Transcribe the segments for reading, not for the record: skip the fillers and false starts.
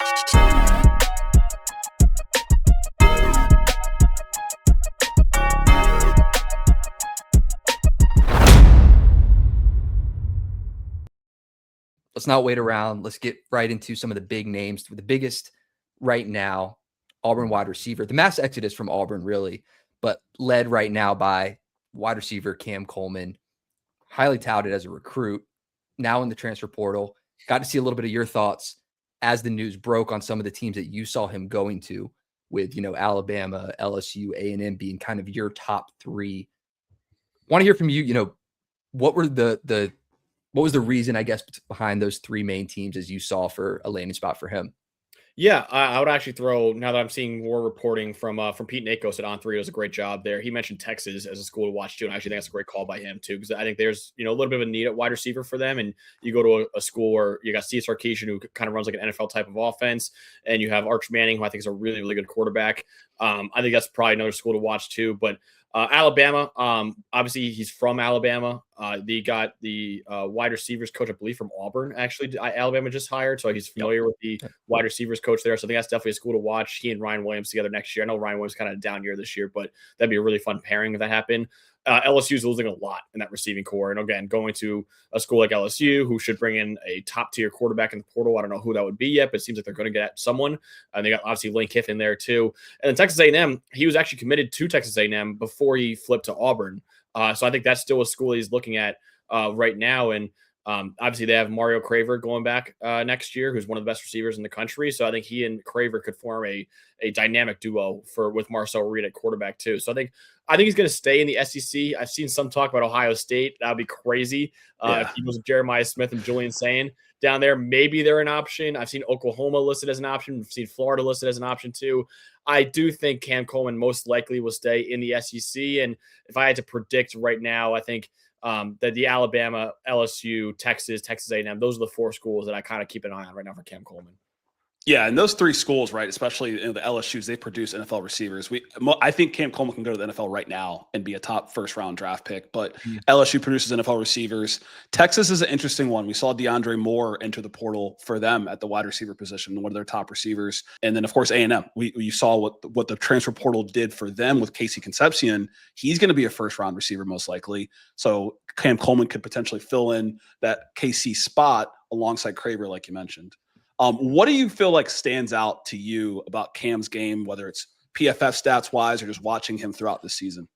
Let's not wait around. Let's get right into some of the big names. The biggest right now, Auburn wide receiver. The mass exodus from Auburn, really, but led right now by wide receiver Cam Coleman, highly touted as a recruit, now in the transfer portal. Got to see a little bit of your thoughts as the news broke on some of the teams that you saw him going to, with, Alabama, LSU, A&M being kind of your top three. Want to hear from you, what were what was the reason, I guess, behind those three main teams as you saw for a landing spot for him? Yeah, I would actually throw, now that I'm seeing more reporting from Pete Nakos at On3, does a great job there. He mentioned Texas as a school to watch too, and I actually think that's a great call by him too, because I think there's a little bit of a need at wide receiver for them, and you go to a school where you got Steve Sarkisian, who kind of runs like an NFL type of offense, and you have Arch Manning, who I think is a really, really good quarterback. I think that's probably another school to watch too, but Alabama, obviously he's from Alabama. They got the wide receivers coach, I believe, from Auburn. Actually, Alabama just hired, so he's familiar with the wide receivers coach there. So I think that's definitely a school to watch. He and Ryan Williams together next year. I know Ryan Williams kind of down year this year, but that'd be a really fun pairing if that happened. LSU's losing a lot in that receiving core. And again, going to a school like LSU, who should bring in a top tier quarterback in the portal. I don't know who that would be yet, but it seems like they're going to get someone. And they got obviously Lane Kiffin there too. And then Texas A&M, he was actually committed to Texas A&M before he flipped to Auburn. So I think that's still a school he's looking at right now. And obviously they have Mario Craver going back next year, who's one of the best receivers in the country. So I think he and Craver could form a dynamic duo with Marcel Reed at quarterback too. So I think he's going to stay in the SEC. I've seen some talk about Ohio State. That would be crazy. If he was with Jeremiah Smith and Julian Sayin down there, maybe they're an option. I've seen Oklahoma listed as an option. I've seen Florida listed as an option too. I do think Cam Coleman most likely will stay in the SEC. And if I had to predict right now, I think that the Alabama, LSU, Texas A&M, those are the four schools that I kind of keep an eye on right now for Cam Coleman. Yeah, and those three schools, right, especially the LSUs, they produce NFL receivers. I think Cam Coleman can go to the NFL right now and be a top first-round draft pick, but LSU produces NFL receivers. Texas is an interesting one. We saw DeAndre Moore enter the portal for them at the wide receiver position, one of their top receivers. And then, of course, A&M. You saw what the transfer portal did for them with Casey Concepcion. He's going to be a first-round receiver most likely. So Cam Coleman could potentially fill in that KC spot alongside Craver, like you mentioned. What do you feel like stands out to you about Cam's game, whether it's PFF stats wise or just watching him throughout the season?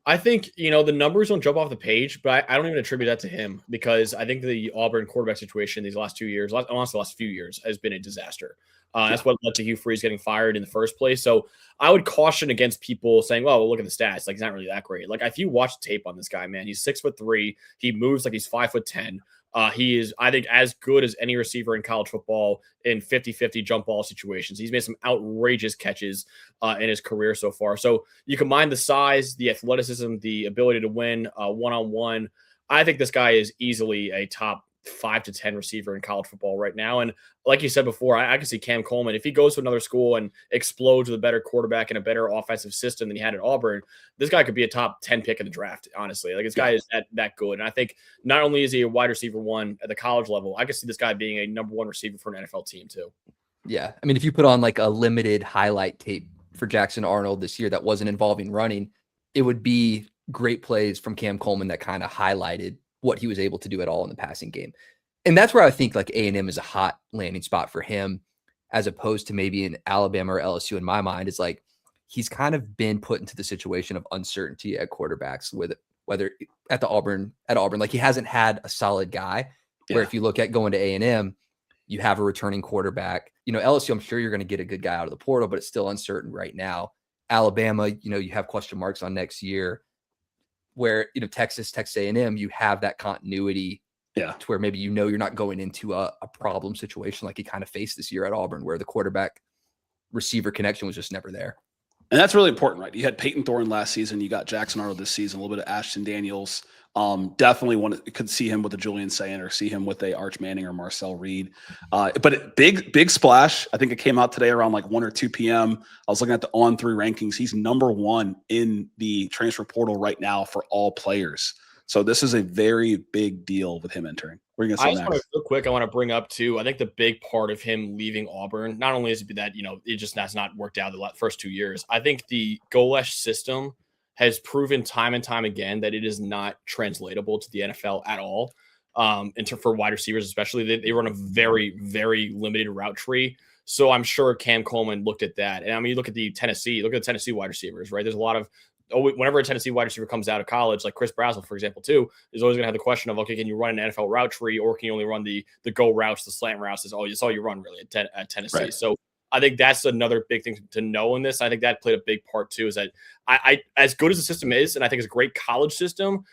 I think, the numbers don't jump off the page, but I don't even attribute that to him, because I think the Auburn quarterback situation these last 2 years, honestly, the last few years, has been a disaster. That's what led to Hugh Freeze getting fired in the first place. So I would caution against people saying, well, look at the stats. Like, he's not really that great. Like, if you watch tape on this guy, man, he's 6'3". He moves like he's 5'10". He is, I think, as good as any receiver in college football in 50-50 jump ball situations. He's made some outrageous catches in his career so far. So you combine the size, the athleticism, the ability to win one-on-one. I think this guy is easily a top 5 to 10 receiver in college football right now. And like you said before, I can see Cam Coleman, if he goes to another school and explodes with a better quarterback and a better offensive system than he had at Auburn, this guy could be a top 10 pick in the draft, honestly. Like, this guy is that good. And I think not only is he a wide receiver one at the college level, I can see this guy being a number one receiver for an NFL team too. Yeah. I mean, if you put on like a limited highlight tape for Jackson Arnold this year that wasn't involving running, it would be great plays from Cam Coleman that kind of highlighted what he was able to do at all in the passing game. And that's where I think like A&M is a hot landing spot for him, as opposed to maybe in Alabama or LSU. In my mind, it's like he's kind of been put into the situation of uncertainty at quarterbacks, with whether at Auburn, like he hasn't had a solid guy. Where if you look at going to A&M, you have a returning quarterback. LSU, I'm sure you're going to get a good guy out of the portal, but it's still uncertain right now. Alabama, you have question marks on next year. Where, Texas A&M, you have that continuity to where maybe you're not going into a problem situation like he kind of faced this year at Auburn, where the quarterback receiver connection was just never there. And that's really important, right? You had Peyton Thorne last season. You got Jackson Arnold this season, a little bit of Ashton Daniels. Definitely could see him with a Julian Sayin or see him with a Arch Manning or Marcel Reed. But big splash. I think it came out today around like 1 or 2 p.m. I was looking at the On3 rankings. He's number 1 in the transfer portal right now for all players. So this is a very big deal with him entering. What are you I going to just say want to next? real quick. I want to bring up too. I think the big part of him leaving Auburn, not only is it that it just has not worked out the first 2 years. I think the goal-esh system has proven time and time again that it is not translatable to the NFL at all. For wide receivers, especially, they run a very, very limited route tree. So I'm sure Cam Coleman looked at that. And I mean, look at the Tennessee wide receivers, right? There's a lot of whenever a Tennessee wide receiver comes out of college, like Chris Brazzell, for example, too, is always going to have the question of, okay, can you run an NFL route tree, or can you only run the go routes, the slant routes? That's all you run really at Tennessee. Right. So I think that's another big thing to know in this. I think that played a big part too. Is that I as good as the system is, and I think it's a great college system.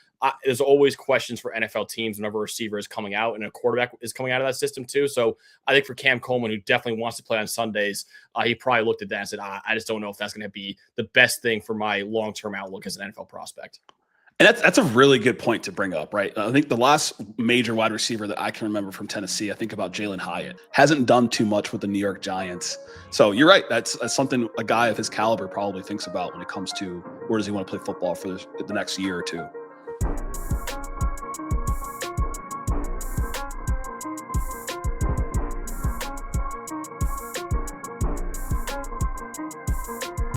There's always questions for NFL teams whenever a receiver is coming out and a quarterback is coming out of that system too. So I think for Cam Coleman, who definitely wants to play on Sundays, he probably looked at that and said, I just don't know if that's going to be the best thing for my long-term outlook as an NFL prospect. And that's a really good point to bring up, right? I think the last major wide receiver that I can remember from Tennessee, I think about Jalen Hyatt, hasn't done too much with the New York Giants. So you're right. That's something a guy of his caliber probably thinks about when it comes to where does he want to play football for the next year or two.